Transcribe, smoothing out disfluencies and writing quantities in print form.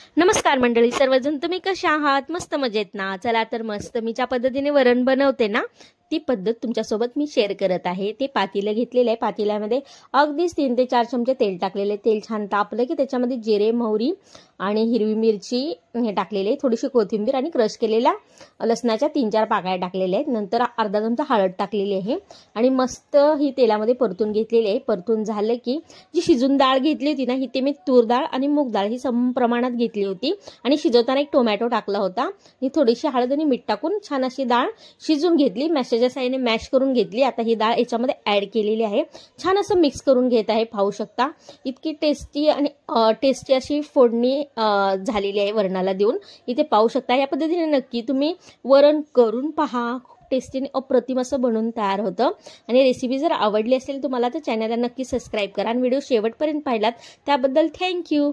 नमस्कार मंडळी, सर्वजण तुम्ही कशा आहात? मस्त मजेत ना? चला तर मस्त मी ज्या पद्धतीने वरण बनवते ना ती पद्धत तुमच्यासोबत मी शेअर करत आहे। ते पातेलं घेतलेलं आहे, पातेल्यामध्ये अगदीच 3 ते 4 चमचे तेल टाकलेले। तेल छान तापलं की त्याच्यामध्ये जिरे, मोहरी आणि हिरवी मिरची हे टाकलेले, थोडीशी कोथिंबीर आणि क्रश केलेला लसणाच्या 3-4 पाकळ्या टाकलेल्या आहेत। नंतर अर्धा चमचा हळद टाकलेली आहे आणि मस्त ही तेलामध्ये परतून घेतलेली आहे। परतून झालं की जी शिजून डाळ घेतली होती ना, ही ते मी तूर डाळ आणि मूग डाळ ही सम प्रमाणात घेतली होती आणि शिजवताना एक टोमॅटो टाकला होता। ही थोडीशी हळद आणि मीठ टाकून छान अशी डाळ शिजून घेतली, मॅशच्या साहाय्याने मॅश करून घेतली। आता ही डाळ याच्यामध्ये ऍड केलेली आहे, छान असं मिक्स करून घेत आहे। पाहू शकता इतकी टेस्टी आणि टेस्टी अशी फोडणी झालेली आहे वरणाला देऊन। इथे पाहू शकता या पद्धतीने नक्की तुम्ही वरण करून पहा, टेस्टी आणि अप्रतिम असं बनवून तयार होतं। आणि रेसिपी जर आवडली असेल तुम्हाला तर चॅनलला नक्की सबस्क्राइब करा आणि व्हिडिओ शेवटपर्यंत पाहिलात त्याबद्दल थँक्यू।